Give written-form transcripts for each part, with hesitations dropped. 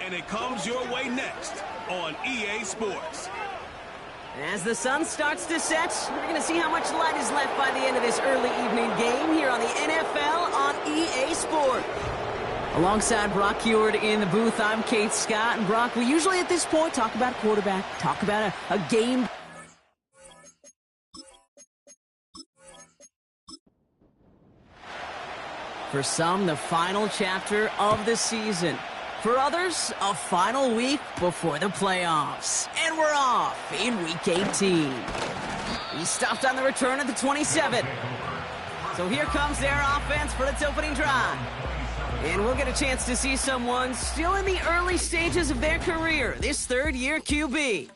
and it comes your way next on EA Sports. As the sun starts to set, we're going to see how much light is left by the end of this early evening game here on the NFL on EA Sports. Alongside Brock Huard in the booth, I'm Kate Scott. And Brock, we usually at this point talk about a quarterback, talk about a game. For some, the final chapter of the season. For others, a final week before the playoffs. And we're off in Week 18. He stopped on the return of the 27. So here comes their offense for its opening drive. And we'll get a chance to see someone still in the early stages of their career, this third-year QB.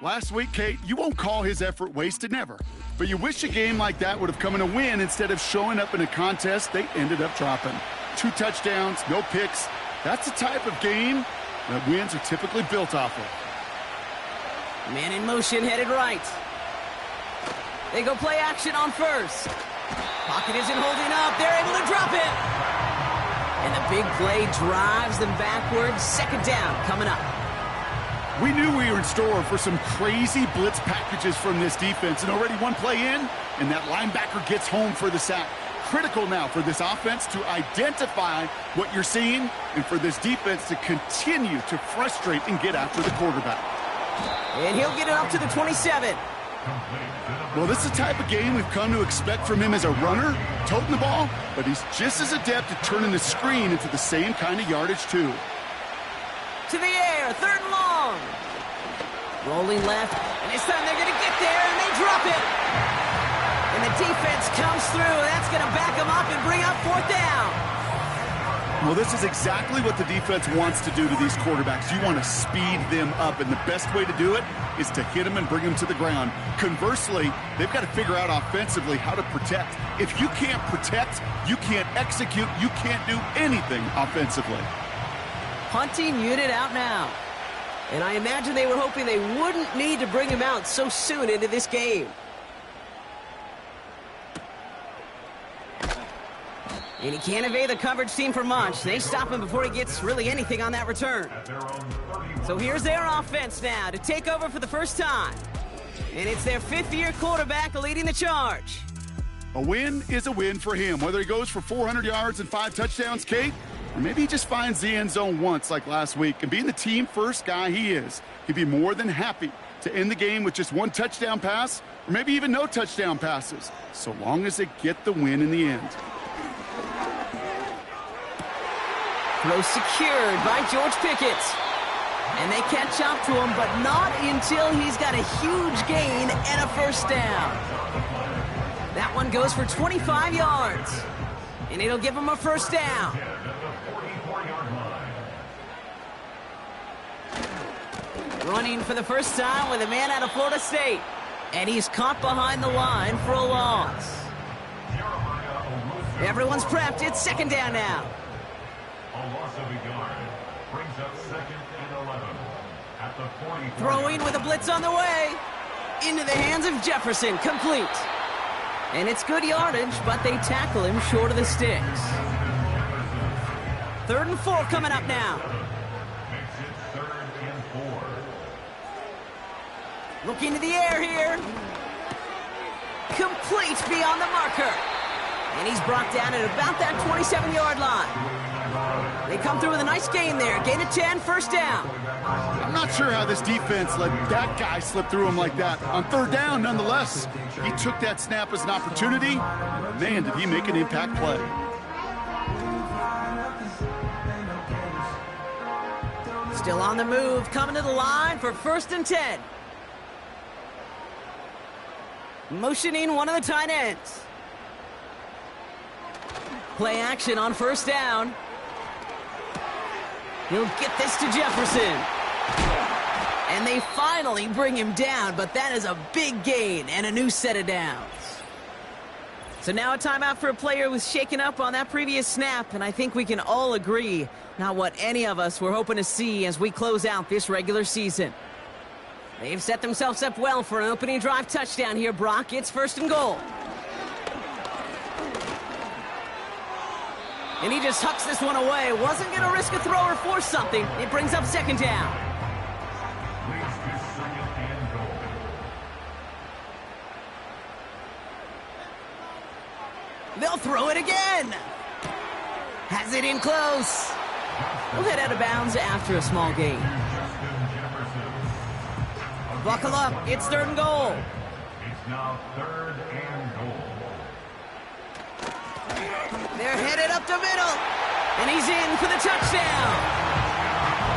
Last week, Kate, you won't call his effort wasted, never. But you wish a game like that would have come in a win instead of showing up in a contest they ended up dropping. 2 touchdowns, no picks. That's the type of game that wins are typically built off of. Man in motion, headed right. They go play action on first. Pocket isn't holding up. They're able to drop it. And the big play drives them backwards. Second down coming up. We knew we were in store for some crazy blitz packages from this defense, and already one play in, and that linebacker gets home for the sack. Critical now for this offense to identify what you're seeing and for this defense to continue to frustrate and get after the quarterback. And he'll get it up to the 27. Well, this is the type of game we've come to expect from him as a runner, toting the ball, but he's just as adept at turning the screen into the same kind of yardage, too. To the air, third and long. Rolling left, and this time they're going to get there, and they drop it. And the defense comes through. That's going to back them up and bring up fourth down. Well, this is exactly what the defense wants to do to these quarterbacks. You want to speed them up, and the best way to do it is to hit them and bring them to the ground. Conversely, they've got to figure out offensively how to protect. If you can't protect, you can't execute, you can't do anything offensively. Punting unit out now. And I imagine they were hoping they wouldn't need to bring him out so soon into this game. And he can't evade the coverage team for much. They stop him before he gets really anything on that return. So here's their offense now to take over for the first time. And it's their fifth-year quarterback leading the charge. A win is a win for him, whether he goes for 400 yards and 5 touchdowns, Kate, or maybe he just finds the end zone once like last week. And being the team-first guy he is, he'd be more than happy to end the game with just 1 touchdown pass, or maybe even no touchdown passes, so long as they get the win in the end. Throw secured by George Pickett. And they catch up to him, but not until he's got a huge gain and a first down. That one goes for 25 yards. And it'll give him a first down. Running for the first time with a man out of Florida State. And he's caught behind the line for a loss. Everyone's prepped. It's second down now. Throwing with a blitz on the way. Into the hands of Jefferson. Complete. And it's good yardage, but they tackle him short of the sticks. 3rd and 4 coming up now. Looking to the air here. Complete beyond the marker. And he's brought down at about that 27-yard line. They come through with a nice gain there. Gain of 10, first down. I'm not sure how this defense let that guy slip through him like that. On 3rd down, nonetheless, he took that snap as an opportunity. Man, did he make an impact play. Still on the move, coming to the line for 1st and 10. Motioning one of the tight ends. Play action on 1st down. He'll get this to Jefferson. And they finally bring him down, but that is a big gain and a new set of downs. So now a timeout for a player who was shaken up on that previous snap, and I think we can all agree, not what any of us were hoping to see as we close out this regular season. They've set themselves up well for an opening drive touchdown here, Brock. It's 1st and goal. And he just hucks this one away. Wasn't going to risk a throw or force something. It brings up second down. They'll throw it again. Has it in close. We'll head out of bounds after a small gain. Buckle up. It's 3rd and goal. It's now 3rd and goal. They're headed up the middle. And he's in for the touchdown.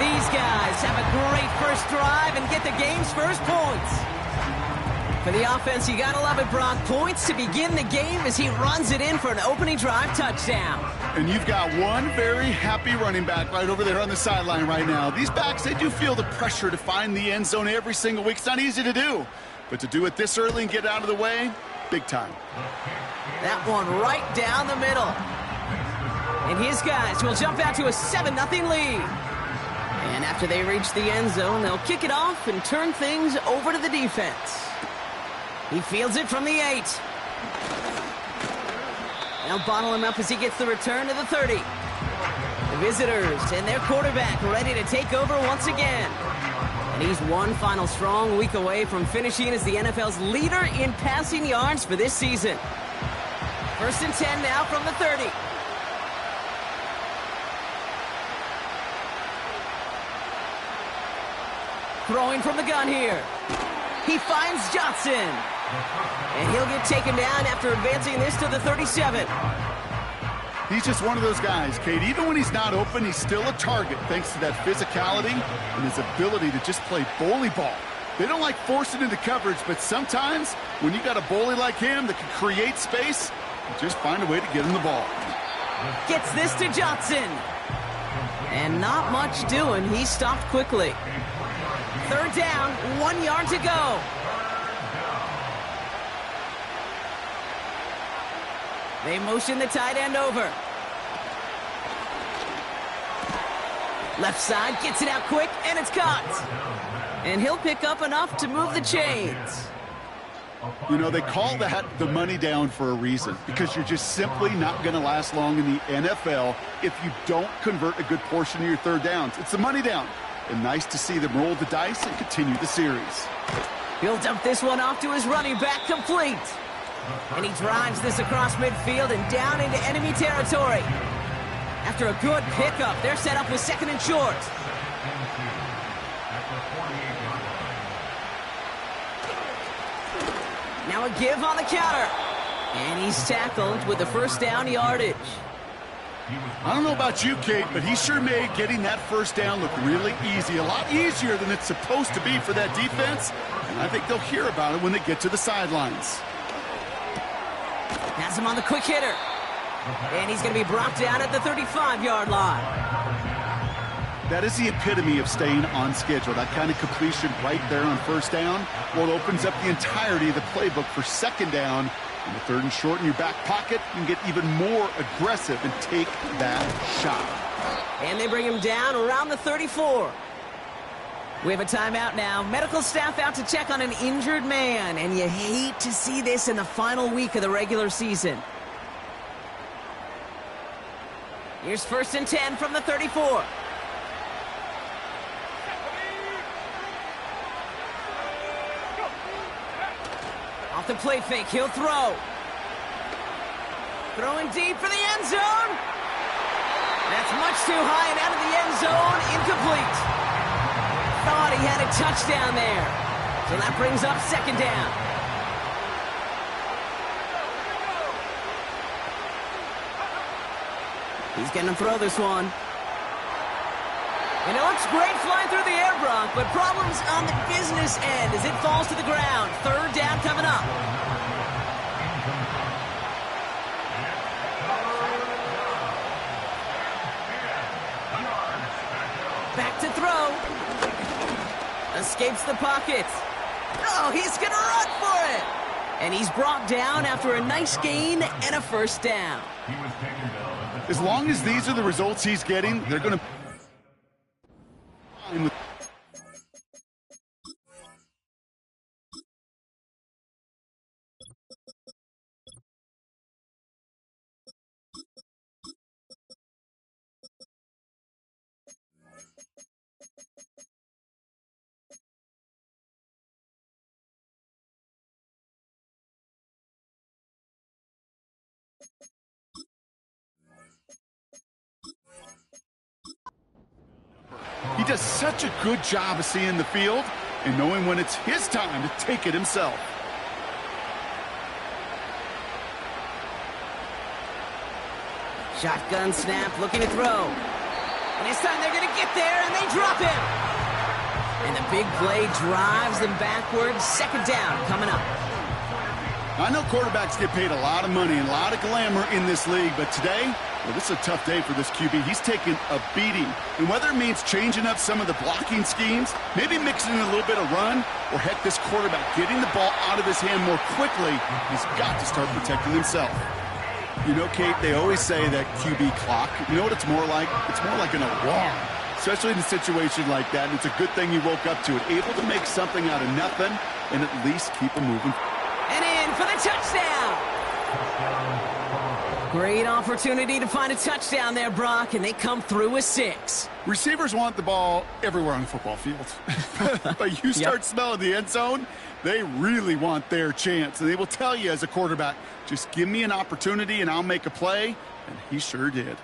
These guys have a great first drive and get the game's first points. For the offense, you gotta love it, Brock. Points to begin the game as he runs it in for an opening drive touchdown. And you've got one very happy running back right over there on the sideline right now. These backs, they do feel the pressure to find the end zone every single week. It's not easy to do. But to do it this early and get out of the way, big time. That one right down the middle. And his guys will jump out to a 7-0 lead. And after they reach the end zone, they'll kick it off and turn things over to the defense. He fields it from the 8. They'll bottle him up as he gets the return to the 30. The visitors and their quarterback ready to take over once again. And he's one final strong week away from finishing as the NFL's leader in passing yards for this season. 1st and 10 now from the 30. Throwing from the gun here. He finds Johnson. And he'll get taken down after advancing this to the 37. He's just one of those guys, Kate. Even when he's not open, he's still a target thanks to that physicality and his ability to just play bully ball. They don't like forcing into coverage, but sometimes when you got a bully like him that can create space, you just find a way to get him the ball. Gets this to Johnson. And not much doing. He stopped quickly. 3rd down, 1 yard to go. They motion the tight end over. Left side, gets it out quick, and it's caught. And he'll pick up enough to move the chains. You know, they call that the money down for a reason, because you're just simply not going to last long in the NFL if you don't convert a good portion of your 3rd downs. It's the money down. And nice to see them roll the dice and continue the series. He'll dump this one off to his running back, complete. And he drives this across midfield and down into enemy territory. After a good pickup, they're set up with 2nd and short. Now a give on the counter. And he's tackled with the 1st down yardage. I don't know about you, Kate, but he sure made getting that 1st down look really easy. A lot easier than it's supposed to be for that defense. And I think they'll hear about it when they get to the sidelines. Has him on the quick hitter. And he's going to be brought down at the 35-yard line. That is the epitome of staying on schedule. That kind of completion right there on 1st down. Well, it opens up the entirety of the playbook for 2nd down. And the 3rd and short in your back pocket, you can get even more aggressive and take that shot. And they bring him down around the 34. We have a timeout now. Medical staff out to check on an injured man. And you hate to see this in the final week of the regular season. Here's 1st and 10 from the 34. Off the play fake, he'll throw. Throwing deep for the end zone. That's much too high and out of the end zone. Incomplete. Thought he had a touchdown there. So that brings up 2nd down. He's going to throw this one. And it looks great flying through the air, Brock, but problems on the business end as it falls to the ground. 3rd down coming up. Back to throw. Escapes the pocket. Oh, he's going to run for it. And he's brought down after a nice gain and a 1st down. As long as these are the results he's getting, they're going to He does such a good job of seeing the field and knowing when it's his time to take it himself. Shotgun snap, looking to throw. And this time they're going to get there, and they drop him. And the big play drives them backwards. Second down coming up. I know quarterbacks get paid a lot of money and a lot of glamour in this league, but today, well, this is a tough day for this QB. He's taking a beating. And whether it means changing up some of the blocking schemes, maybe mixing in a little bit of run, or heck, this quarterback getting the ball out of his hand more quickly, he's got to start protecting himself. You know, Kate, they always say that QB clock, you know what it's more like? It's more like an alarm, especially in a situation like that. And it's a good thing you woke up to it, able to make something out of nothing and at least keep them moving. And in for the touchdown. Great opportunity to find a touchdown there, Brock, and they come through with 6. Receivers want the ball everywhere on the football field. But you start smelling the end zone, they really want their chance. And they will tell you as a quarterback, just give me an opportunity and I'll make a play. And he sure did.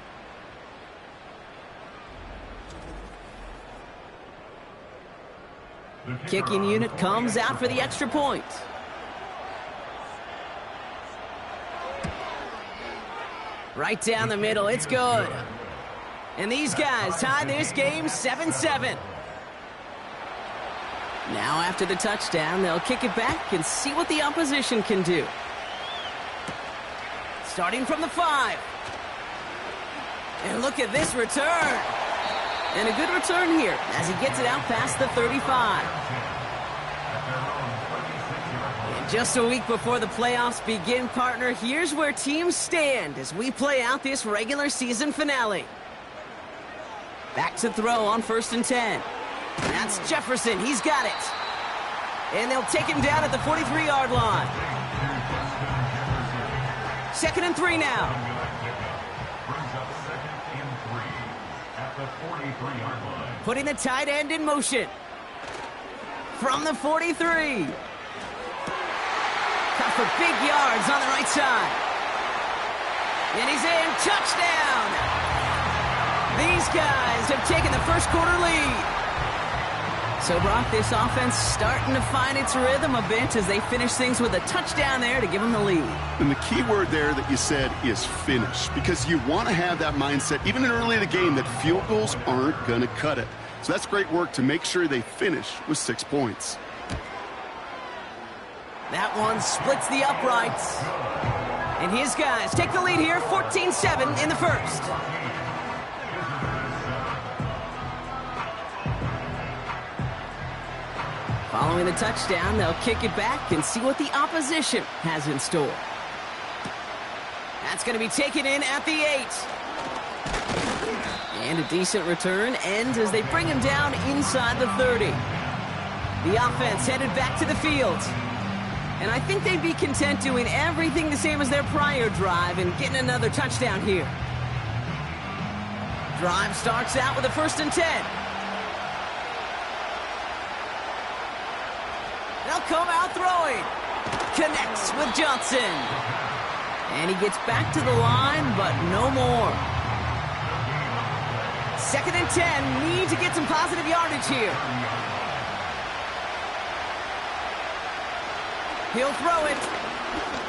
Kicking unit comes out for the extra point. Right down the middle, it's good. And these guys tie this game 7-7. Now after the touchdown, they'll kick it back and see what the opposition can do. Starting from the 5. And look at this return. And a good return here as he gets it out past the 35. Just a week before the playoffs begin, partner, here's where teams stand as we play out this regular season finale. Back to throw on 1st and 10. That's Jefferson. He's got it. And they'll take him down at the 43-yard line. 2nd and 3 now. Putting the tight end in motion. From the 43. Got for big yards on the right side. And he's in. Touchdown! These guys have taken the first quarter lead. So, Brock, this offense starting to find its rhythm a bit as they finish things with a touchdown there to give them the lead. And the key word there that you said is finish, because you want to have that mindset, even early in the game, that field goals aren't going to cut it. So that's great work to make sure they finish with 6 points. That one splits the uprights. And his guys take the lead here, 14-7 in the first. Following the touchdown, they'll kick it back and see what the opposition has in store. That's going to be taken in at the 8. And a decent return ends as they bring him down inside the 30. The offense headed back to the field. And I think they'd be content doing everything the same as their prior drive and getting another touchdown here. Drive starts out with a 1st and 10. They'll come out throwing. Connects with Johnson. And he gets back to the line, but no more. 2nd and 10. Need to get some positive yardage here. He'll throw it.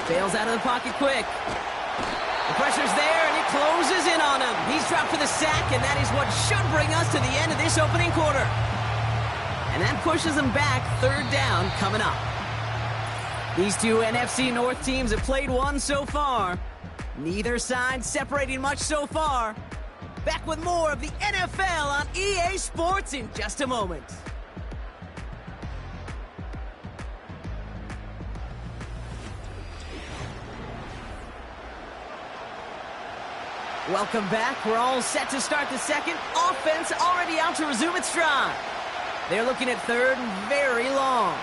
Bails out of the pocket quick. The pressure's there, and it closes in on him. He's dropped for the sack, and that is what should bring us to the end of this opening quarter. And that pushes them back. 3rd down coming up. These two NFC North teams have played one so far. Neither side separating much so far. Back with more of the NFL on EA Sports in just a moment. Welcome back. We're all set to start the second. Offense already out to resume its drive. They're looking at 3rd and very long.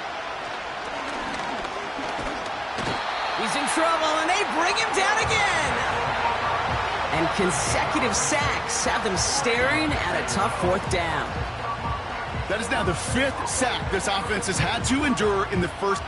He's in trouble, and they bring him down again. And consecutive sacks have them staring at a tough 4th down. That is now the 5th sack this offense has had to endure in the first.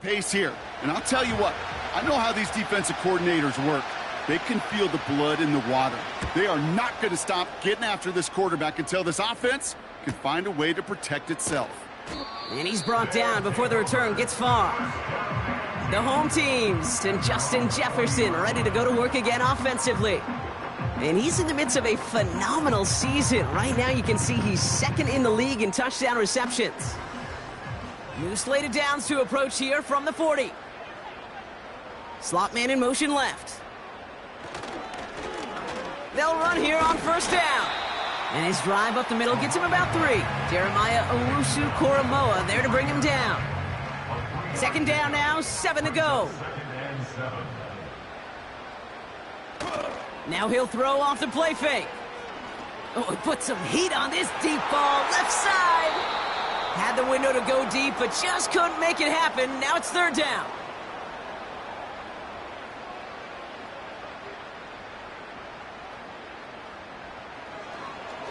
pace here. And I'll tell you what, I know how these defensive coordinators work. They can feel the blood in the water. They are not going to stop getting after this quarterback until this offense can find a way to protect itself. And he's brought down before the return gets far. The home teams and Justin Jefferson ready to go to work again offensively. And he's in the midst of a phenomenal season. Right now you can see he's second in the league in touchdown receptions. New slated downs to approach here from the 40. Slot man in motion left. They'll run here on first down. And his drive up the middle gets him about 3. Jeremiah Owusu-Koramoah there to bring him down. Second down now, 7 to go. Now he'll throw off the play fake. Oh, he put some heat on this deep ball, left side. Had the window to go deep, but just couldn't make it happen. Now it's third down.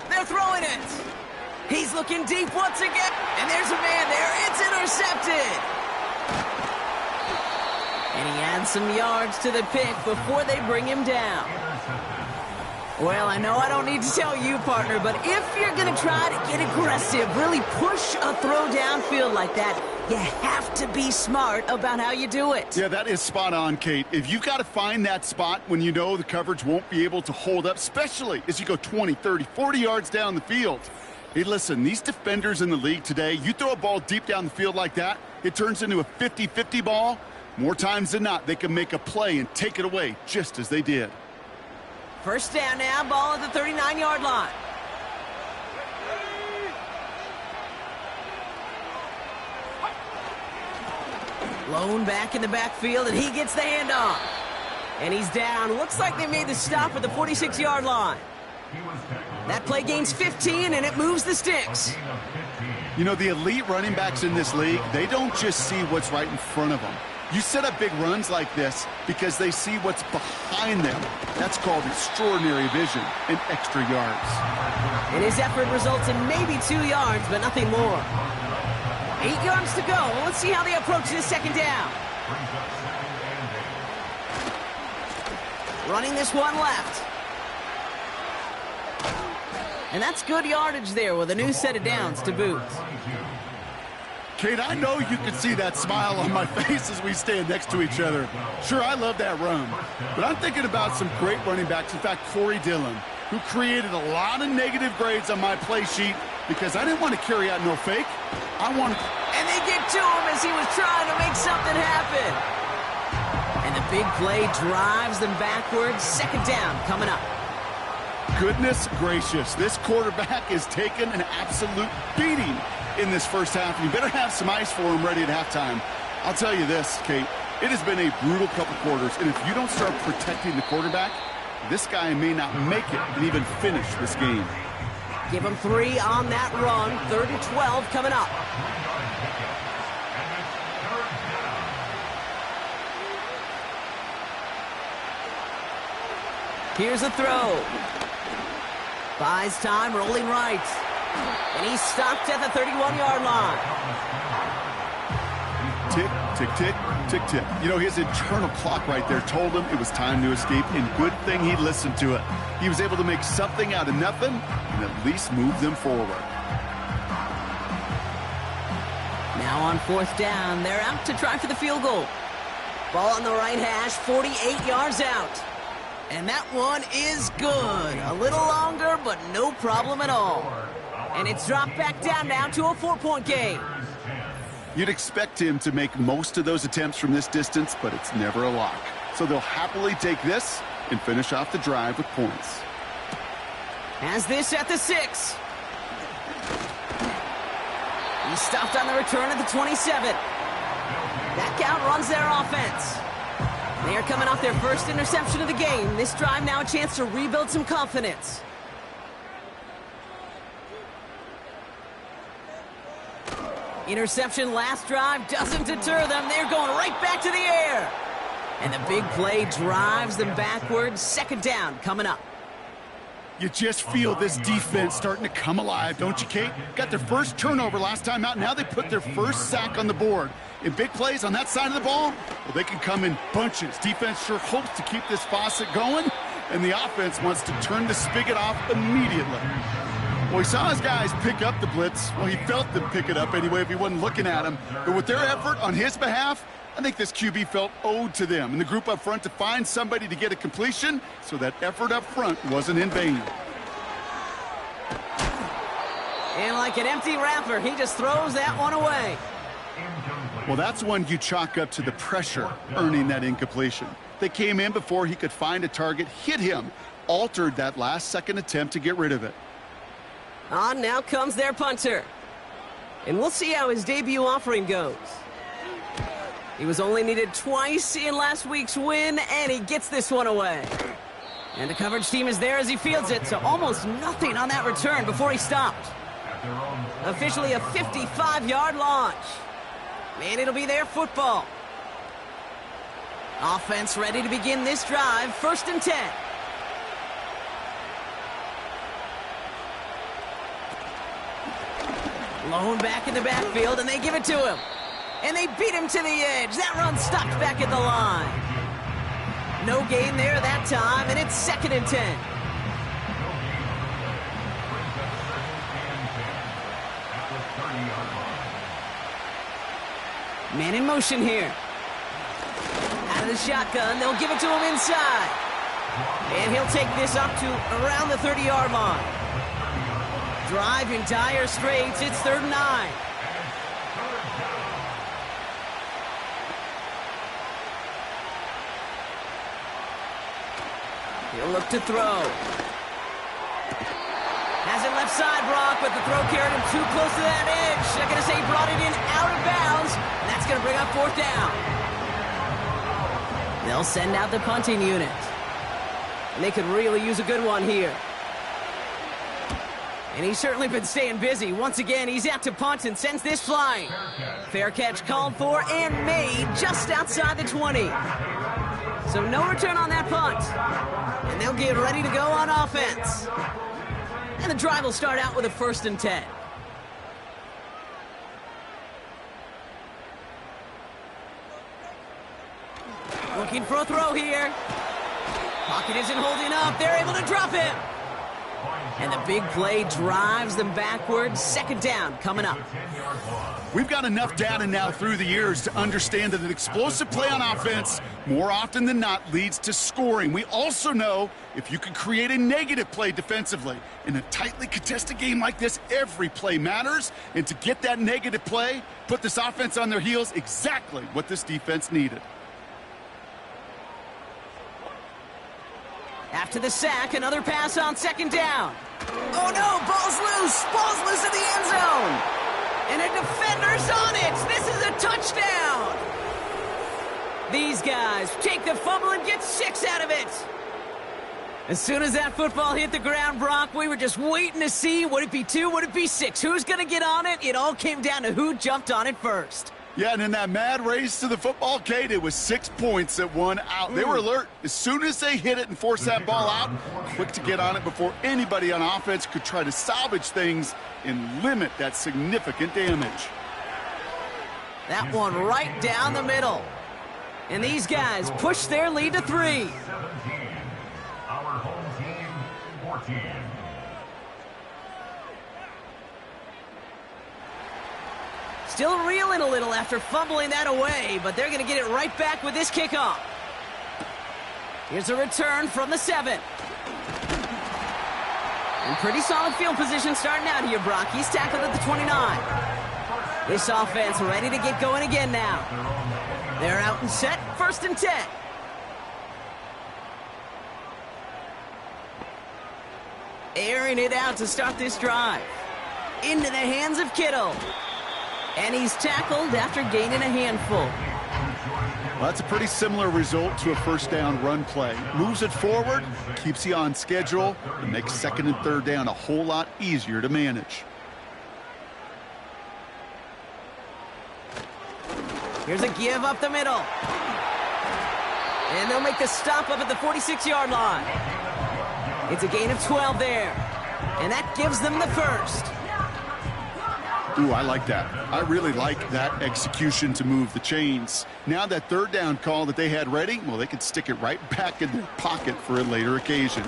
They're throwing it. He's looking deep once again. And there's a man there. It's intercepted. And he adds some yards to the pick before they bring him down. Well, I know I don't need to tell you, partner, but if you're going to try to get aggressive, really push a throw downfield like that, you have to be smart about how you do it. Yeah, that is spot on, Kate. If you've got to find that spot when you know the coverage won't be able to hold up, especially as you go 20, 30, 40 yards down the field. Hey, listen, these defenders in the league today, you throw a ball deep down the field like that, it turns into a 50-50 ball. More times than not, they can make a play and take it away just as they did. First down now, ball at the 39-yard line. Lone back in the backfield, and he gets the handoff. And he's down. Looks like they made the stop at the 46-yard line. That play gains 15, and it moves the sticks. You know, the elite running backs in this league, they don't just see what's right in front of them. You set up big runs like this because they see what's behind them. That's called extraordinary vision and extra yards. And his effort results in maybe 2 yards, but nothing more. 8 yards to go. Let's see how they approach this second down. Running this one left. And that's good yardage there with a new set of downs to boot. Kate, I know you can see that smile on my face as we stand next to each other. Sure, I love that run. But I'm thinking about some great running backs. In fact, Corey Dillon, who created a lot of negative grades on my play sheet because I didn't want to carry out no fake. I wanted... And they get to him as he was trying to make something happen. And the big play drives them backwards. Second down coming up. Goodness gracious, this quarterback is taking an absolute beating in this first half. You better have some ice for him ready at halftime. I'll tell you this, Kate, it has been a brutal couple quarters, and if you don't start protecting the quarterback, this guy may not make it and even finish this game. Give him 3 on that run. 3rd and 12 coming up. Here's a throw. Buys time, rolling right. And he's stopped at the 31-yard line. Tick, tick, tick, tick, tick. You know, his internal clock right there told him it was time to escape, and good thing he listened to it. He was able to make something out of nothing and at least move them forward. Now on 4th down, they're out to try for the field goal. Ball on the right hash, 48 yards out. And that one is good. A little longer, but no problem at all. And it's dropped back down now to a 4-point game. You'd expect him to make most of those attempts from this distance, but it's never a lock. So they'll happily take this and finish off the drive with points. Has this at the 6. He stopped on the return at the 27. That count runs their offense. They are coming off their first interception of the game. This drive now a chance to rebuild some confidence. Interception last drive doesn't deter them. They're going right back to the air. And the big play drives them backwards. Second down coming up. You just feel this defense starting to come alive, don't you, Kate? Got their first turnover last time out. Now they put their first sack on the board. In big plays on that side of the ball, well, they can come in bunches. Defense sure hopes to keep this faucet going, and the offense wants to turn the spigot off immediately. Well, he saw his guys pick up the blitz. Well, he felt them pick it up anyway if he wasn't looking at him. But with their effort on his behalf, I think this QB felt owed to them and the group up front to find somebody to get a completion, so that effort up front wasn't in vain. And like an empty wrapper, he just throws that one away. Well, that's one you chalk up to the pressure earning that incompletion. They came in before he could find a target, hit him, altered that last-second attempt to get rid of it. On now comes their punter. And we'll see how his debut offering goes. He was only needed twice in last week's win, and he gets this one away. And the coverage team is there as he fields it, so almost nothing on that return before he stopped. Officially a 55-yard launch. And it'll be their football. Offense ready to begin this drive, 1st and 10. Lone back in the backfield, and they give it to him. And they beat him to the edge. That run stopped back at the line. No gain there that time, and it's 2nd and 10. Man in motion here. Out of the shotgun, they'll give it to him inside. And he'll take this up to around the 30-yard line. Drive in dire straits, it's 3rd and 9. He'll look to throw. Has it left side, Brock, but the throw carried him too close to that edge. They're going to say he brought it in out of bounds, and that's going to bring up 4th down. They'll send out the punting unit. And they could really use a good one here. And he's certainly been staying busy. Once again, he's out to punt and sends this flying. Fair catch called for and made just outside the 20. So no return on that punt. And they'll get ready to go on offense. And the drive will start out with a 1st and 10. Looking for a throw here. Pocket isn't holding up. They're able to drop him. And the big play drives them backwards. 2nd down coming up. We've got enough data now through the years to understand that an explosive play on offense, more often than not, leads to scoring. We also know if you can create a negative play defensively. In a tightly contested game like this, every play matters. And to get that negative play, put this offense on their heels, exactly what this defense needed. After the sack, another pass on 2nd down. Oh no, ball's loose. Ball's loose in the end zone. And a defender's on it. This is a touchdown. These guys take the fumble and get 6 out of it. As soon as that football hit the ground, Brock, we were just waiting to see, would it be 2, would it be 6? Who's going to get on it? It all came down to who jumped on it first. Yeah, and in that mad race to the football, Kate, it was 6 points at 1 out. They were alert. As soon as they hit it and forced that ball out, quick to get on it before anybody on offense could try to salvage things and limit that significant damage. That one right down the middle. And these guys push their lead to 3. 17. Our home team, 14. Still reeling a little after fumbling that away, but they're going to get it right back with this kickoff. Here's a return from the 7. And pretty solid field position starting out here, Brock. He's tackled at the 29. This offense ready to get going again now. They're out and set, 1st and 10. Airing it out to start this drive. Into the hands of Kittle. And he's tackled after gaining a handful. Well, that's a pretty similar result to a 1st down run play. Moves it forward, keeps you on schedule, and makes 2nd and 3rd down a whole lot easier to manage. Here's a give up the middle. And they'll make the stop up at the 46-yard line. It's a gain of 12 there. And that gives them the first. Ooh, I like that. I really like that execution to move the chains. Now that third down call that they had ready, well, they could stick it right back in their pocket for a later occasion.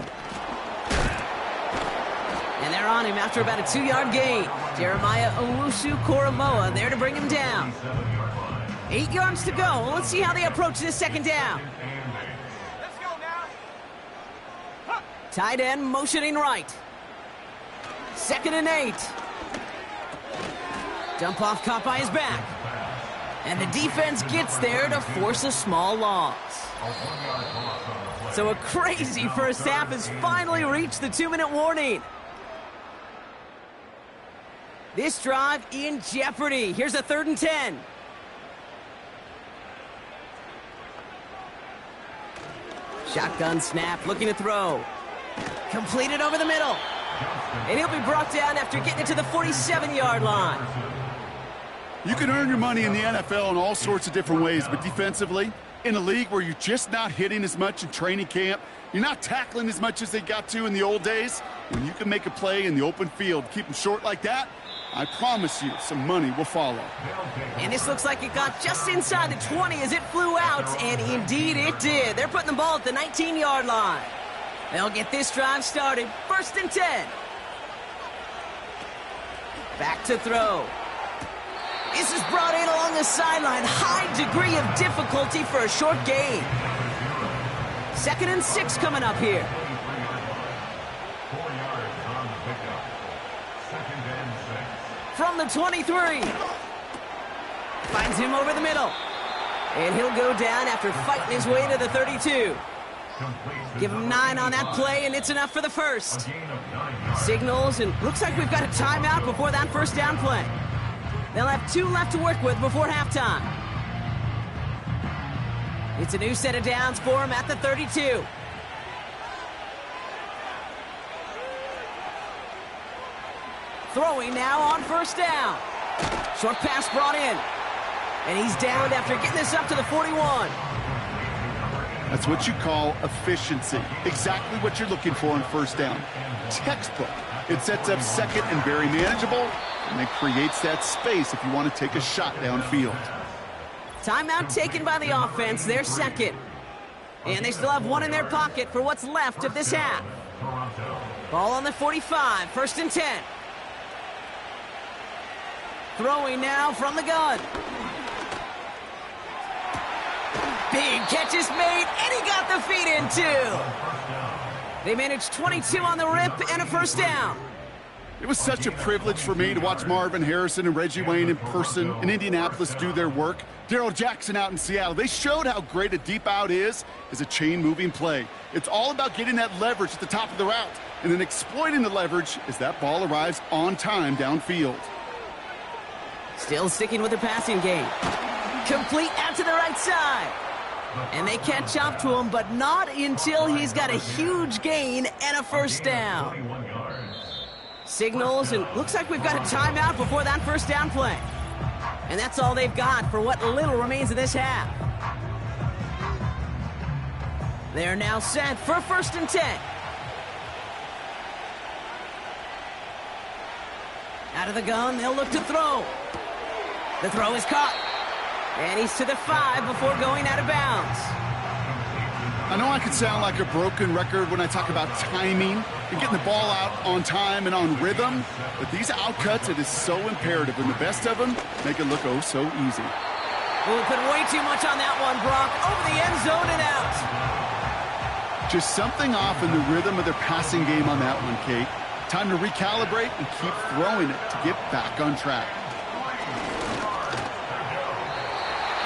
And they're on him after about a 2-yard gain. Jeremiah Owusu-Koramoah there to bring him down. 8 yards to go. Well, let's see how they approach this second down. Let's go now. Tight end motioning right. 2nd and 8. Dump off caught by his back. And the defense gets there to force a small loss. So a crazy first half has finally reached the 2-minute warning. This drive in jeopardy. Here's a 3rd and 10. Shotgun snap, looking to throw. Completed over the middle. And he'll be brought down after getting it to the 47-yard line. You can earn your money in the NFL in all sorts of different ways, but defensively, in a league where you're just not hitting as much in training camp, you're not tackling as much as they got to in the old days, when you can make a play in the open field, keep them short like that, I promise you some money will follow. And this looks like it got just inside the 20 as it flew out, and indeed it did. They're putting the ball at the 19-yard line. They'll get this drive started. 1st and 10. Back to throw. This is brought in along the sideline. High degree of difficulty for a short gain. 2nd and 6 coming up here. 4 yards on the pickup. 2nd and 6. From the 23. Finds him over the middle. And he'll go down after fighting his way to the 32. Give him 9 on that play, and it's enough for the first. Signals, and looks like we've got a timeout before that first down play. They'll have 2 left to work with before halftime. It's a new set of downs for him at the 32. Throwing now on 1st down. Short pass brought in. And he's downed after getting this up to the 41. That's what you call efficiency. Exactly what you're looking for in 1st down. Textbook. It sets up 2nd and very manageable, and it creates that space if you want to take a shot downfield. Timeout taken by the offense, their 2nd. And they still have 1 in their pocket for what's left of this half. Ball on the 45, 1st and 10. Throwing now from the gun. Big catch is made, and he got the feet in too. They managed 22 on the rip and a 1st down. It was such a privilege for me to watch Marvin Harrison and Reggie Wayne in person in Indianapolis do their work. Darrell Jackson out in Seattle. They showed how great a deep out is as a chain-moving play. It's all about getting that leverage at the top of the route and then exploiting the leverage as that ball arrives on time downfield. Still sticking with the passing game. Complete out to the right side. And they catch up to him, but not until he's got a huge gain and a 1st down. Signals, and looks like we've got a timeout before that 1st down play. And that's all they've got for what little remains of this half. They're now set for 1st and 10. Out of the gun, they'll look to throw. The throw is caught. And he's to the 5 before going out of bounds. I know I could sound like a broken record when I talk about timing and getting the ball out on time and on rhythm, but these outcuts, it is so imperative, and the best of them make it look oh so easy. We'll put way too much on that one, Brock. Over the end zone and out. Just something off in the rhythm of their passing game on that one, Kate. Time to recalibrate and keep throwing it to get back on track.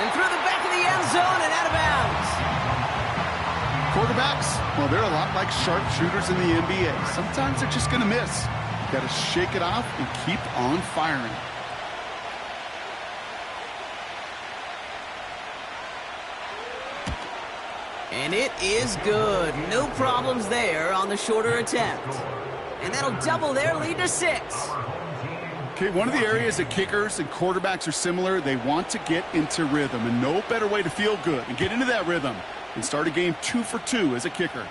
And through the back of the end zone and out of bounds. Quarterbacks, well, they're a lot like sharpshooters in the NBA. Sometimes they're just going to miss. Got to shake it off and keep on firing. And it is good. No problems there on the shorter attempt. And that'll double their lead to 6. Okay, one of the areas that kickers and quarterbacks are similar, they want to get into rhythm, and no better way to feel good and get into that rhythm than start a game 2 for 2 as a kicker.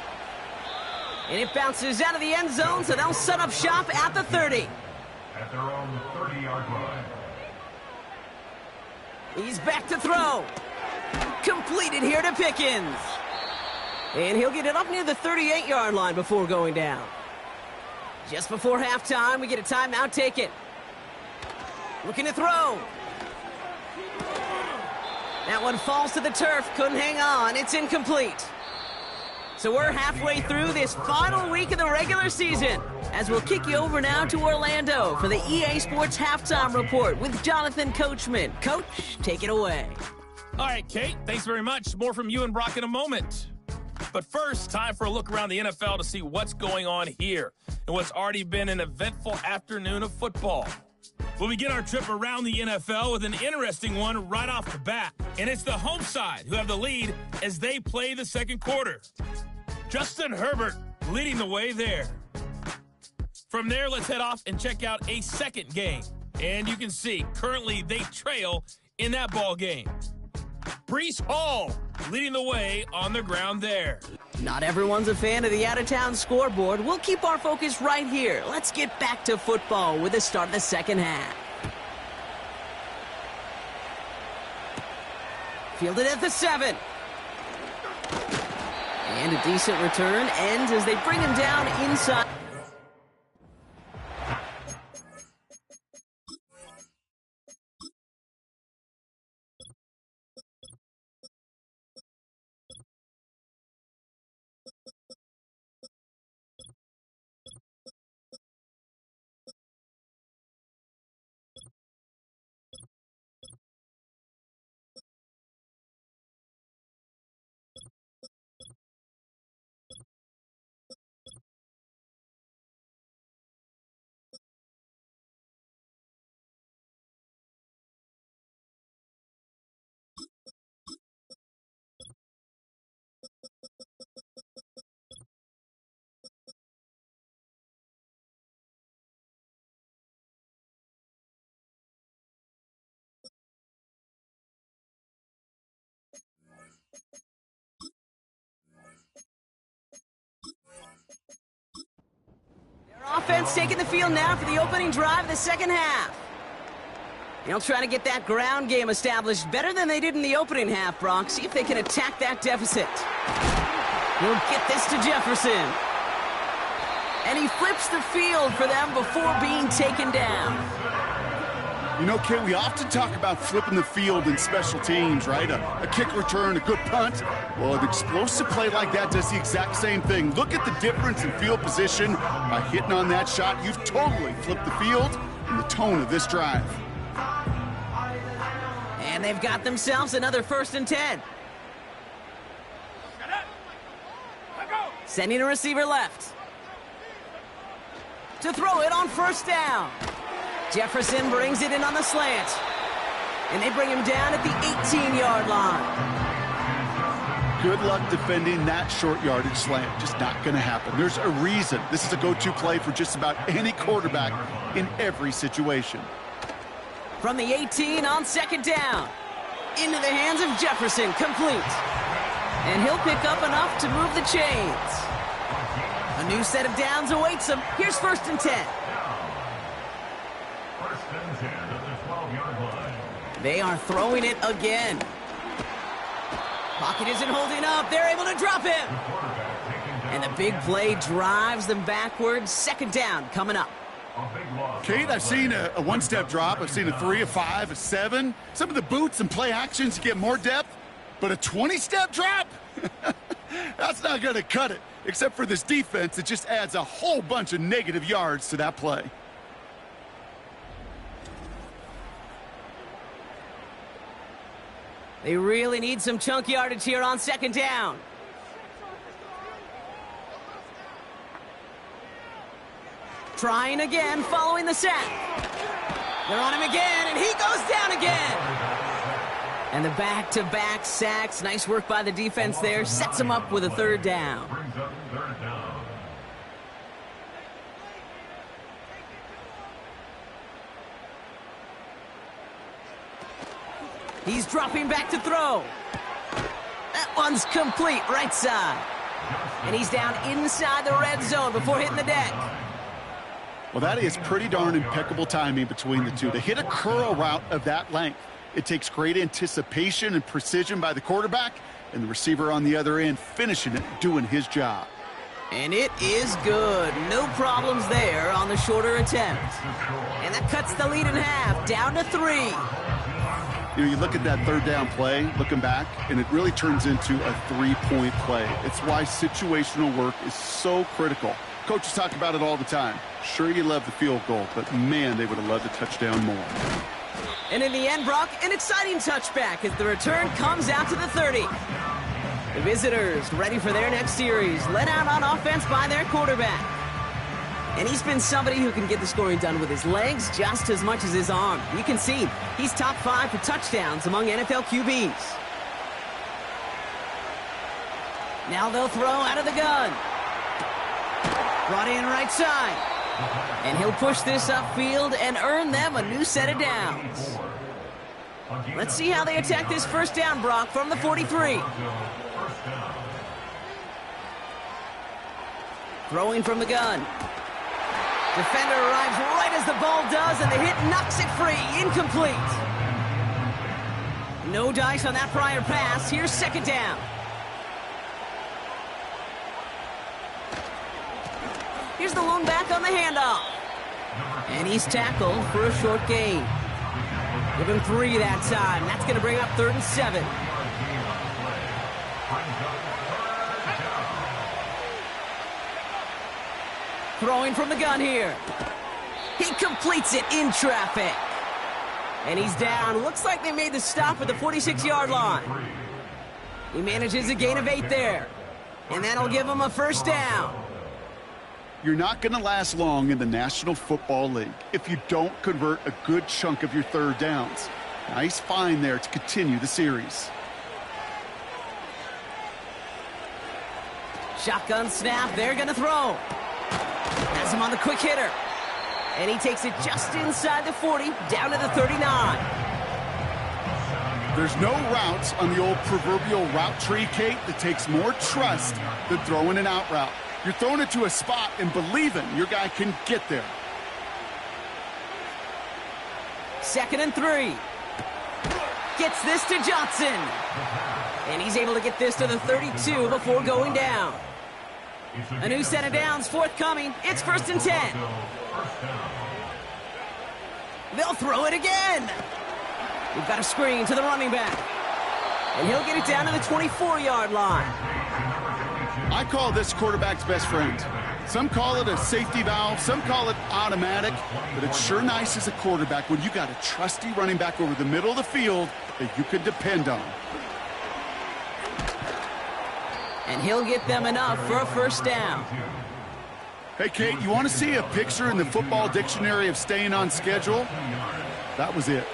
And it bounces out of the end zone, so they'll set up shop at the 30. At their own 30-yard line. He's back to throw. Completed here to Pickens. And he'll get it up near the 38-yard line before going down. Just before halftime, we get a timeout taken. Looking to throw. That one falls to the turf. Couldn't hang on. It's incomplete. So we're halfway through this final week of the regular season, as we'll kick you over now to Orlando for the EA Sports Halftime Report with Jonathan Coachman. Coach, take it away. All right, Kate, thanks very much. More from you and Brock in a moment. But first, time for a look around the NFL to see what's going on here and what's already been an eventful afternoon of football. We'll begin our trip around the NFL with an interesting one right off the bat. And it's the home side who have the lead as they play the second quarter. Justin Herbert leading the way there. From there, let's head off and check out a second game. And you can see, currently they trail in that ball game. Breece Hall leading the way on the ground there. Not everyone's a fan of the out-of-town scoreboard. We'll keep our focus right here. Let's get back to football with the start of the second half. Fielded at the 7. And a decent return ends as they bring him down inside. Offense taking the field now for the opening drive of the second half. They'll try to get that ground game established better than they did in the opening half, Brock. See if they can attack that deficit. He'll get this to Jefferson. And he flips the field for them before being taken down. You know, Kate, we often talk about flipping the field in special teams, right? A kick return, a good punt. Well, an explosive play like that does the exact same thing. Look at the difference in field position. By hitting on that shot, you've totally flipped the field and the tone of this drive. And they've got themselves another 1st and 10. Sending a receiver left. To throw it on 1st down. Jefferson brings it in on the slant. And they bring him down at the 18-yard line. Good luck defending that short yardage slant. Just not going to happen. There's a reason. This is a go-to play for just about any quarterback in every situation. From the 18 on 2nd down. Into the hands of Jefferson. Complete. And he'll pick up enough to move the chains. A new set of downs awaits him. Here's 1st and 10. They are throwing it again. Pocket isn't holding up. They're able to drop him. And the big play drives them backwards. 2nd down coming up. Kate, I've seen a one-step drop. I've seen a 3, a 5, a 7. Some of the boots and play actions get more depth. But a 20-step drop? That's not going to cut it. Except for this defense, it just adds a whole bunch of negative yards to that play. They really need some chunk yardage here on 2nd down. Trying again, following the sack. They're on him again, and he goes down again. And the back-to-back sacks. Nice work by the defense there. Sets him up with a 3rd down. He's dropping back to throw. That one's complete, right side. And he's down inside the red zone before hitting the deck. Well, that is pretty darn impeccable timing between the two. To hit a curl route of that length, it takes great anticipation and precision by the quarterback, and the receiver on the other end finishing it, doing his job. And it is good. No problems there on the shorter attempt. And that cuts the lead in half, down to 3. You know, you look at that third down play, looking back, and it really turns into a 3-point play. It's why situational work is so critical. Coaches talk about it all the time. Sure, you love the field goal, but man, they would have loved a touchdown more. And in the end, Brock, an exciting touchback as the return comes out to the 30. The visitors ready for their next series, led out on offense by their quarterback. And he's been somebody who can get the scoring done with his legs just as much as his arm. You can see he's top 5 for touchdowns among NFL QBs. Now they'll throw out of the gun. Brought in right side. And he'll push this upfield and earn them a new set of downs. Let's see how they attack this first down, Brock, from the 43. Throwing from the gun. Defender arrives right as the ball does, and the hit knocks it free. Incomplete. No dice on that prior pass. Here's second down. Here's the lone back on the handoff. And he's tackled for a short gain. Give him 3 that time. That's going to bring up 3rd and 7. Throwing from the gun here. He completes it in traffic. And he's down. Looks like they made the stop at the 46-yard line. He manages a gain of 8 there. And that'll give him a first down. You're not going to last long in the National Football League if you don't convert a good chunk of your third downs. Nice find there to continue the series. Shotgun snap. They're going to throw. Has him on the quick hitter. And he takes it just inside the 40, down to the 39. There's no routes on the old proverbial route tree, Kate, that takes more trust than throwing an out route. You're throwing it to a spot and believing your guy can get there. 2nd and 3. Gets this to Johnson. And he's able to get this to the 32 before going down. A new set of downs forthcoming. It's 1st and 10. They'll throw it again. We've got a screen to the running back. And he'll get it down to the 24-yard line. I call this quarterback's best friend. Some call it a safety valve, some call it automatic, but it's sure nice as a quarterback when you got a trusty running back over the middle of the field that you can depend on. And he'll get them enough for a first down. Hey, Kate, you want to see a picture in the football dictionary of staying on schedule? That was it.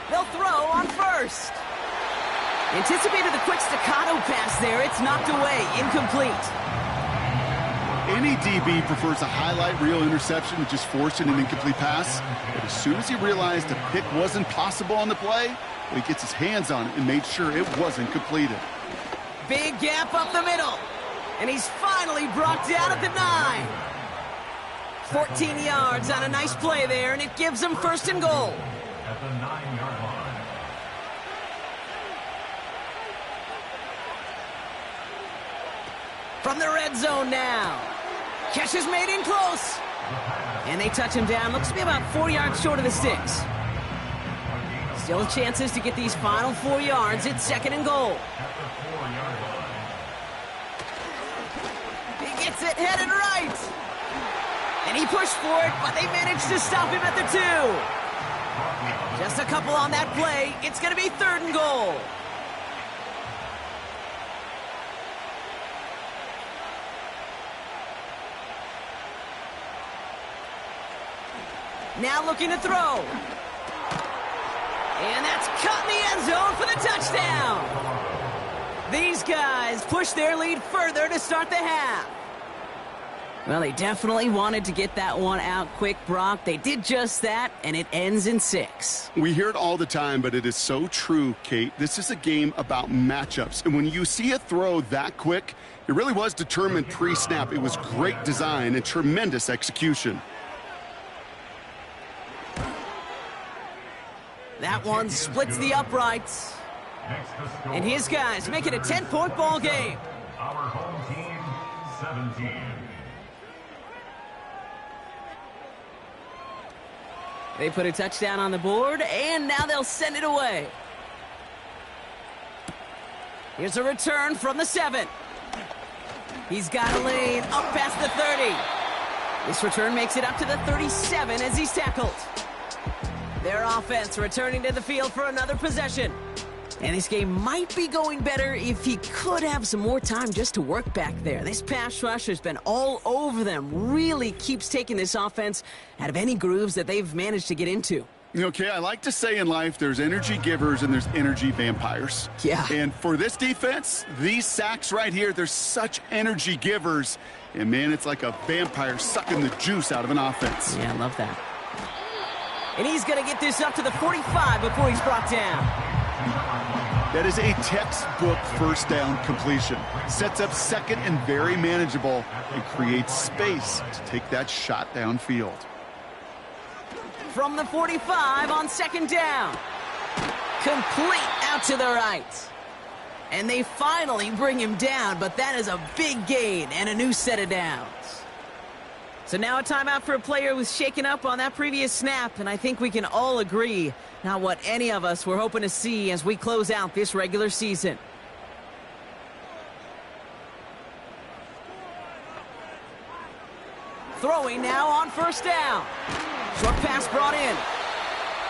They'll throw on first. Anticipated the quick staccato pass there. It's knocked away. Incomplete. Any DB prefers a highlight reel interception to just forcing an incomplete pass. But as soon as he realized a pick wasn't possible on the play, he gets his hands on it and made sure it wasn't completed. Big gap up the middle. And he's finally brought down at the 9. 14 yards on a nice play there, and it gives him 1st and goal. At the 9-yard line. From the red zone now. Catch is made in close. And they touch him down. Looks to be about 4 yards short of the sticks. Still chances to get these final 4 yards. It's 2nd and goal. He gets it headed right. And he pushed for it, but they managed to stop him at the 2. Just a couple on that play. It's going to be 3rd and goal. Now looking to throw. And that's caught in the end zone for the touchdown. These guys push their lead further to start the half. Well, they definitely wanted to get that one out quick, Brock. They did just that, and it ends in 6. We hear it all the time, but it is so true, Kate. This is a game about matchups. And when you see a throw that quick, it really was determined pre-snap. It was great design and tremendous execution. That one splits the uprights. And his guys make it a 10-point ball game. Our home team, 17. They put a touchdown on the board, and now they'll send it away. Here's a return from the 7. He's got a lane up past the 30. This return makes it up to the 37 as he's tackled. Their offense returning to the field for another possession. And this game might be going better if he could have some more time just to work back there. This pass rush has been all over them. Really keeps taking this offense out of any grooves that they've managed to get into. Okay, I like to say in life there's energy givers and there's energy vampires. Yeah. And for this defense, these sacks right here, they're such energy givers. And, man, it's like a vampire sucking the juice out of an offense. Yeah, I love that. And he's going to get this up to the 45 before he's brought down. That is a textbook first down completion. Sets up second and very manageable and creates space to take that shot downfield. From the 45 on second down. Complete out to the right. And they finally bring him down, but that is a big gain and a new set of downs. So now a timeout for a player who was shaken up on that previous snap, and I think we can all agree not what any of us were hoping to see as we close out this regular season. Throwing now on first down. Short pass brought in.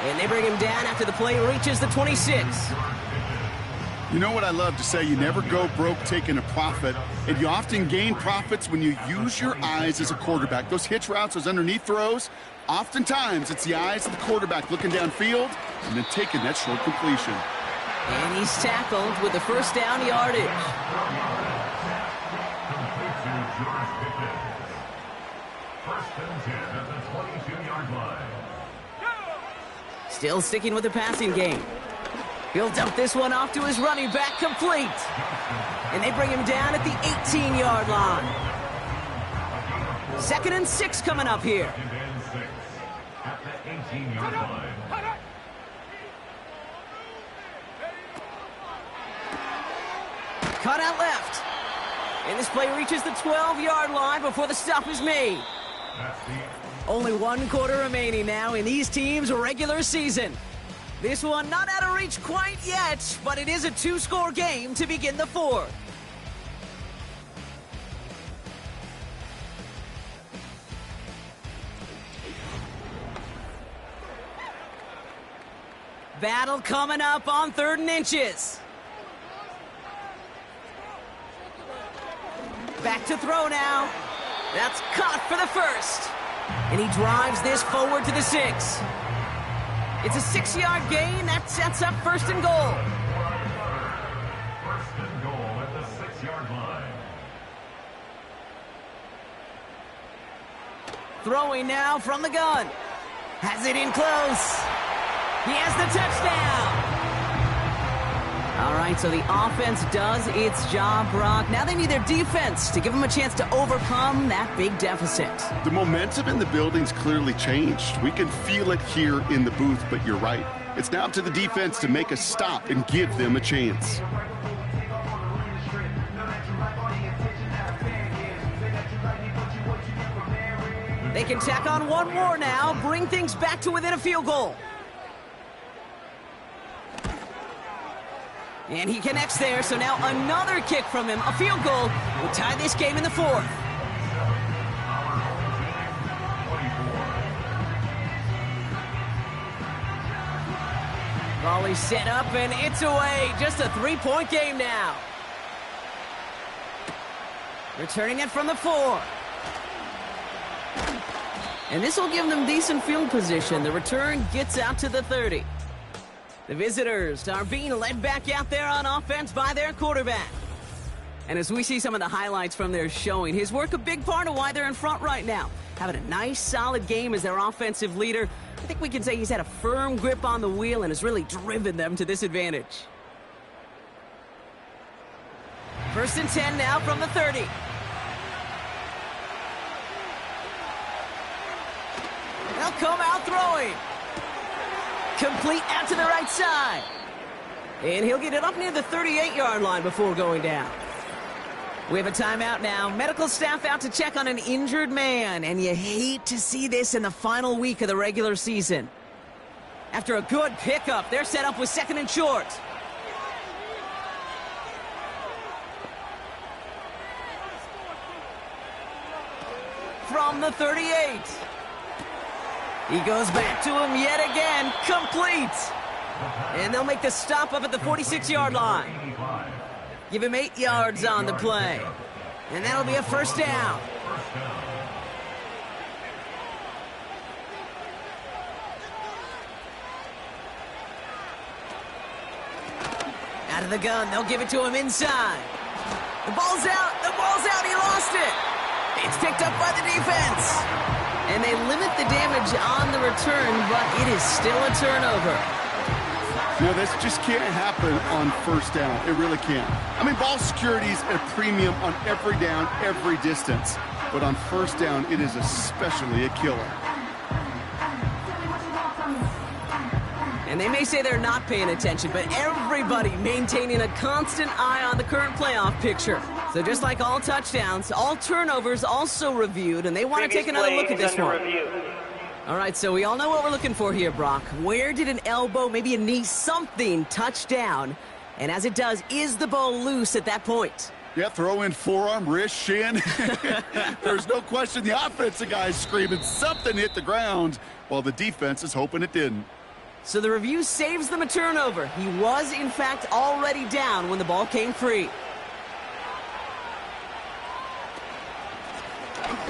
And they bring him down after the play reaches the 26. You know what I love to say? You never go broke taking a profit, and you often gain profits when you use your eyes as a quarterback. Those hitch routes, those underneath throws, oftentimes it's the eyes of the quarterback looking downfield and then taking that short completion. And he's tackled with the first down yardage. First and 10 at the 22-yard line. Still sticking with the passing game. He'll dump this one off to his running back, complete. And they bring him down at the 18-yard line. 2nd and 6 coming up here. Second and 6 at the 18-yard line. Cut out left. And this play reaches the 12-yard line before the stop is made. That's the Only 1 quarter remaining now in these teams' regular season. This one not out of reach quite yet, but it is a 2-score game to begin the 4th. Battle coming up on 3rd and inches. Back to throw now. That's caught for the first. And he drives this forward to the 6. It's a 6-yard gain. That sets up 1st and goal. first and goal at the 6-yard line. Throwing now from the gun. Has it in close. He has the touchdown. All right, so the offense does its job, Brock. Now they need their defense to give them a chance to overcome that big deficit. The momentum in the building's clearly changed. We can feel it here in the booth, but you're right. It's now up to the defense to make a stop and give them a chance. They can tack on one more now, bring things back to within a field goal. And he connects there, so now another kick from him. A field goal will tie this game in the 4th. Volley set up, and it's away. Just a 3-point game now. Returning it from the 4. And this will give them decent field position. The return gets out to the 30. The visitors are being led back out there on offense by their quarterback. And as we see some of the highlights from their showing, his work a big part of why they're in front right now. Having a nice, solid game as their offensive leader. I think we can say he's had a firm grip on the wheel and has really driven them to this advantage. 1st and 10 now from the 30. They'll come out throwing. Complete out to the right side. And he'll get it up near the 38-yard line before going down. We have a timeout now. Medical staff out to check on an injured man. And you hate to see this in the final week of the regular season. After a good pickup, they're set up with 2nd and short. From the 38. He goes back to him yet again. Complete. And they'll make the stop up at the 46-yard line. Give him 8 yards on the play. And that'll be a 1st down. Out of the gun, they'll give it to him inside. The ball's out, he lost it. It's picked up by the defense. And they limit the damage on the return, but it is still a turnover. No, this just can't happen on 1st down. It really can't. I mean, ball security's at a premium on every down, every distance. But on 1st down, it is especially a killer. And they may say they're not paying attention, but everybody maintaining a constant eye on the current playoff picture. So just like all touchdowns, all turnovers also reviewed, and they want to take another look at this one. All right, so we all know what we're looking for here, Brock. Where did an elbow, maybe a knee, something touch down? And as it does, is the ball loose at that point? Yeah, throw in forearm, wrist, shin. There's no question the offensive guy's screaming something hit the ground while the defense is hoping it didn't. So the review saves them a turnover. He was, in fact, already down when the ball came free.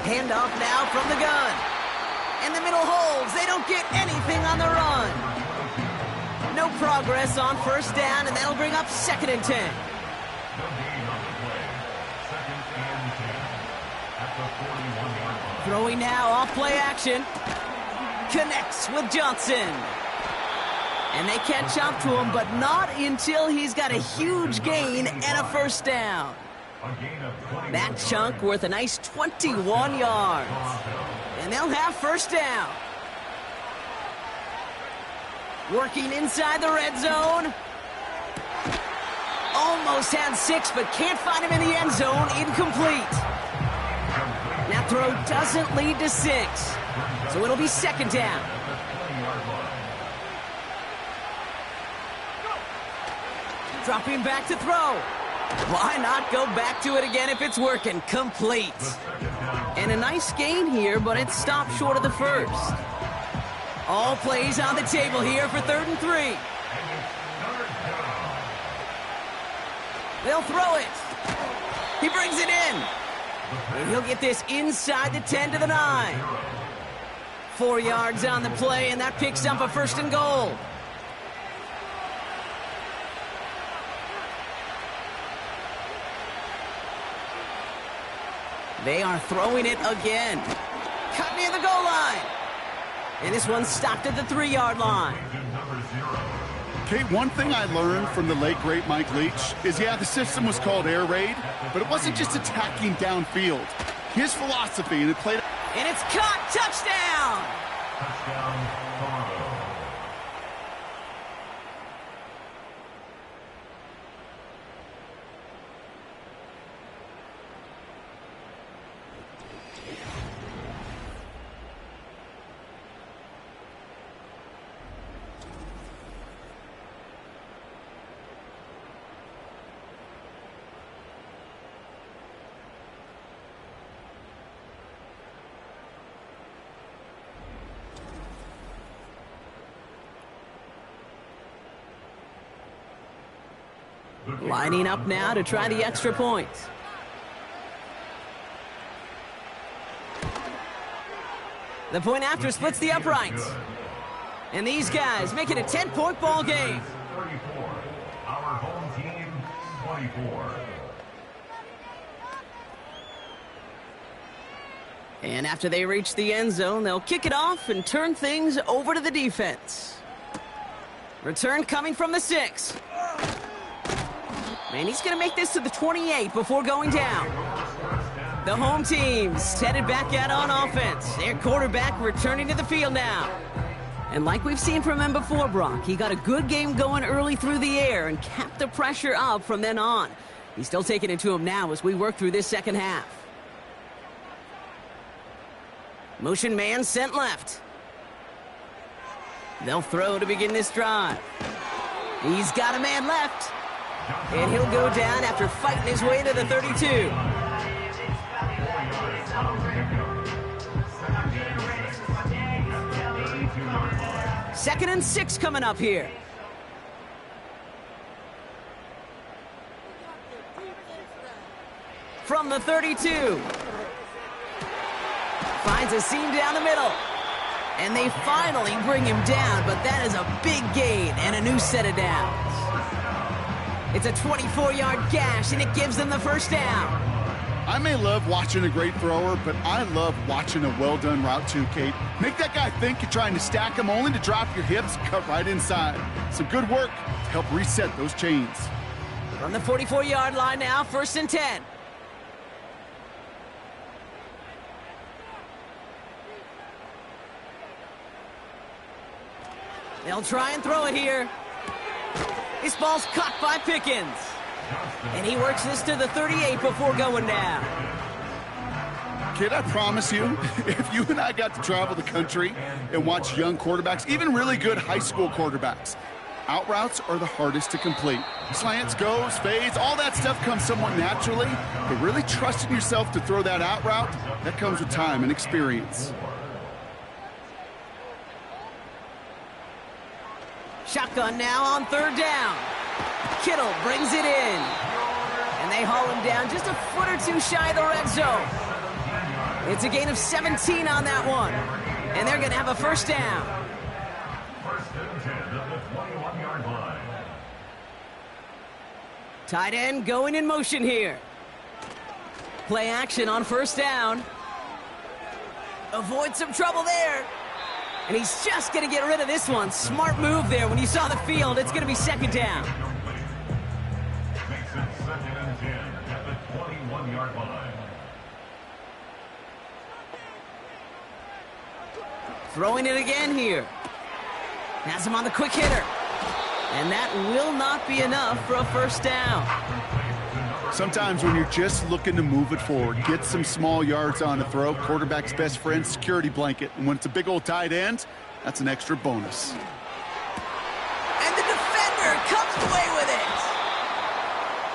Handoff now from the gun. And the middle holds. They don't get anything on the run. No progress on 1st down, and that'll bring up 2nd and 10. Throwing now off play action. Connects with Johnson. And they catch up to him, but not until he's got a huge gain and a 1st down. That chunk worth a nice 21 yards. And they'll have 1st down. Working inside the red zone. Almost had 6, but can't find him in the end zone. Incomplete. That throw doesn't lead to 6. So it'll be 2nd down. Dropping back to throw. Why not go back to it again if it's working? Complete. And a nice gain here, but it stopped short of the 1st. All plays on the table here for 3rd and 3. They'll throw it. He brings it in. And he'll get this inside the 10 to the 9. 4 yards on the play, and that picks up a 1st and goal. They are throwing it again. Cut near the goal line. And this one's stopped at the 3-yard line. Kate, one thing I learned from the late, great Mike Leach is, yeah, the system was called air raid, but it wasn't just attacking downfield. His philosophy, and it played... And it's caught. Touchdown! Touchdown, Toronto. Lining up now to try the extra point. The point after splits the uprights. And these guys make it a 10-point ball game. 34. Our home team, 24. And after they reach the end zone, they'll kick it off and turn things over to the defense. Return coming from the 6. And he's going to make this to the 28 before going down. The home team's headed back out on offense. Their quarterback returning to the field now. And like we've seen from him before, Brock, he got a good game going early through the air and kept the pressure up from then on. He's still taking it to him now as we work through this second half. Motion man sent left. They'll throw to begin this drive. He's got a man left. And he'll go down after fighting his way to the 32. Second and 6 coming up here. From the 32. Finds a seam down the middle. And they finally bring him down, but that is a big gain and a new set of downs. It's a 24-yard gash, and it gives them the first down. I may love watching a great thrower, but I love watching a well-done route too, Kate. Make that guy think you're trying to stack him only to drop your hips, cut right inside. Some good work to help reset those chains. From the 44-yard line now, 1st and 10. They'll try and throw it here. This ball's caught by Pickens. And he works this to the 38 before going down. Kid, I promise you, if you and I got to travel the country and watch young quarterbacks, even really good high school quarterbacks, out routes are the hardest to complete. Slants, goes, fades, all that stuff comes somewhat naturally, but really trusting yourself to throw that out route, that comes with time and experience. Shotgun now on 3rd down. Kittle brings it in. And they haul him down just a foot or two shy of the red zone. It's a gain of 17 on that one. And they're going to have a first down. First and 10 at the 21-yard line. Tight end going in motion here. Play action on 1st down. Avoid some trouble there. And he's just going to get rid of this one. Smart move there. When you saw the field, it's going to be 2nd down. Makes it 2nd and 10 at the 21-yard line. Throwing it again here. Has him on the quick hitter. And that will not be enough for a first down. Sometimes when you're just looking to move it forward, get some small yards on a throw, quarterback's best friend, security blanket. And when it's a big old tight end, that's an extra bonus. And the defender comes away with it.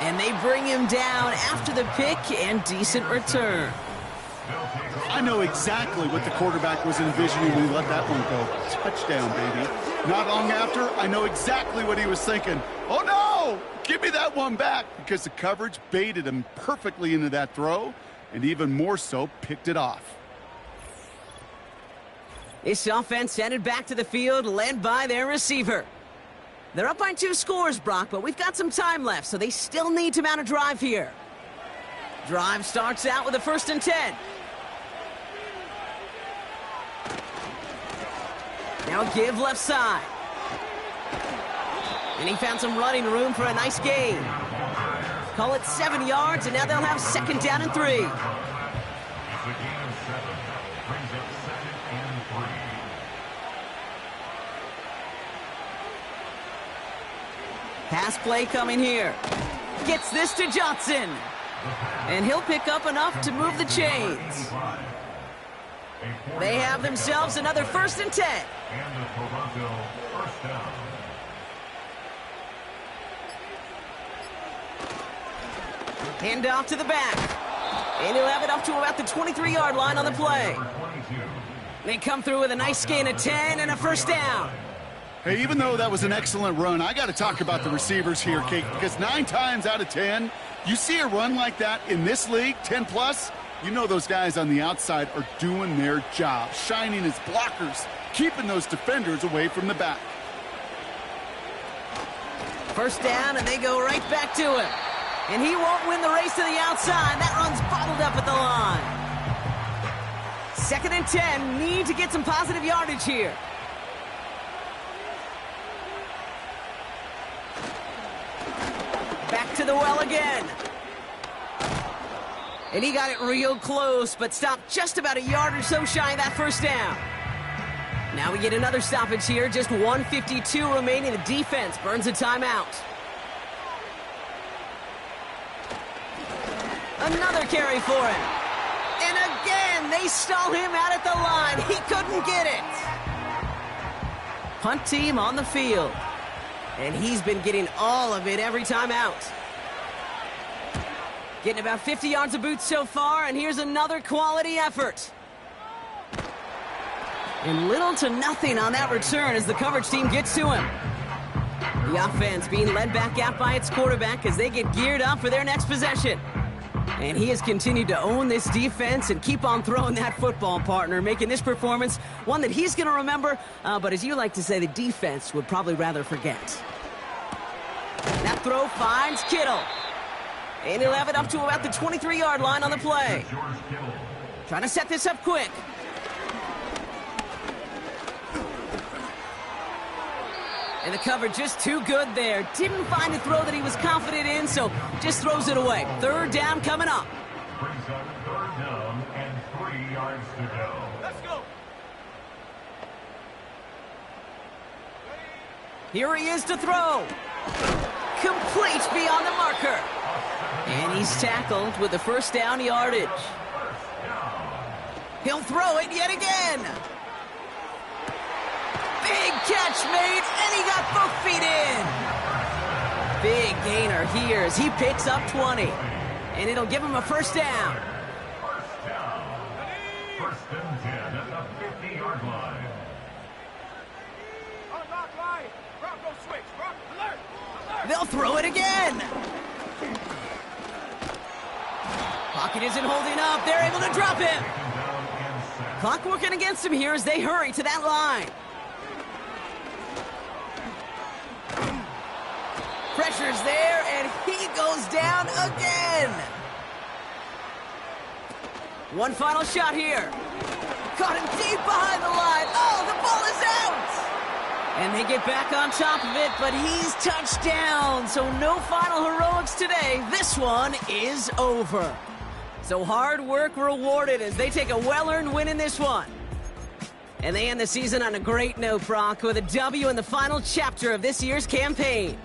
And they bring him down after the pick and decent return. I know exactly what the quarterback was envisioning when he let that one go. Touchdown, baby. Not long after, I know exactly what he was thinking. Oh, no! Give me that one back, because the coverage baited him perfectly into that throw, and even more so, picked it off. This offense headed back to the field, led by their receiver. They're up by 2 scores, Brock, but we've got some time left, so they still need to mount a drive here. Drive starts out with a 1st and 10. Now give left side. And he found some running room for a nice gain. Call it 7 yards, and now they'll have 2nd down and 3. It's a gain of 7. Brings up 2nd and 3. Pass play coming here. Gets this to Johnson. And he'll pick up enough to move the chains. They have themselves another 1st and 10. And the Toronto first down. Hand off to the back. And he'll have it up to about the 23-yard line on the play. They come through with a nice gain of 10 and a first down. Hey, even though that was an excellent run, I got to talk about the receivers here, Kate, because 9 times out of 10, you see a run like that in this league, 10+, you know those guys on the outside are doing their job, shining as blockers, keeping those defenders away from the back. First down, and they go right back to him. And he won't win the race to the outside. That run's bottled up at the line. 2nd and 10. Need to get some positive yardage here. Back to the well again. And he got it real close, but stopped just about a yard or so shy of that first down. Now we get another stoppage here. Just 1:52 remaining. The defense burns a timeout. Another carry for him. And again, they stall him out at the line. He couldn't get it. Punt team on the field. And he's been getting all of it every time out. Getting about 50 yards of boots so far, and here's another quality effort. And little to nothing on that return as the coverage team gets to him. The offense being led back out by its quarterback as they get geared up for their next possession. And he has continued to own this defense and keep on throwing that football, partner, making this performance one that he's going to remember, but as you like to say, the defense would probably rather forget. That throw finds Kittle. And he'll have it up to about the 23-yard line on the play. Trying to set this up quick. And the coverage just too good there. Didn't find a throw that he was confident in, so just throws it away. 3rd down coming up. Brings up 3rd down and 3 yards to go. Let's go. Here he is to throw. Complete beyond the marker. And he's tackled with the first down yardage. He'll throw it yet again. Big catch made, and he got both feet in. Big gainer here as he picks up 20. And it'll give him a first down. First down. 1st and 10 at the 50-yard line. Rock line. Rock, go switch. Rock, alert. Alert. They'll throw it again. Pocket isn't holding up. They're able to drop him. Clock working against him here as they hurry to that line. Pressure's there, and he goes down again. One final shot here. Caught him deep behind the line. Oh, the ball is out. And they get back on top of it, but he's touched down. So no final heroics today. This one is over. So hard work rewarded as they take a well-earned win in this one. And they end the season on a great note, Brock, with a W in the final chapter of this year's campaign.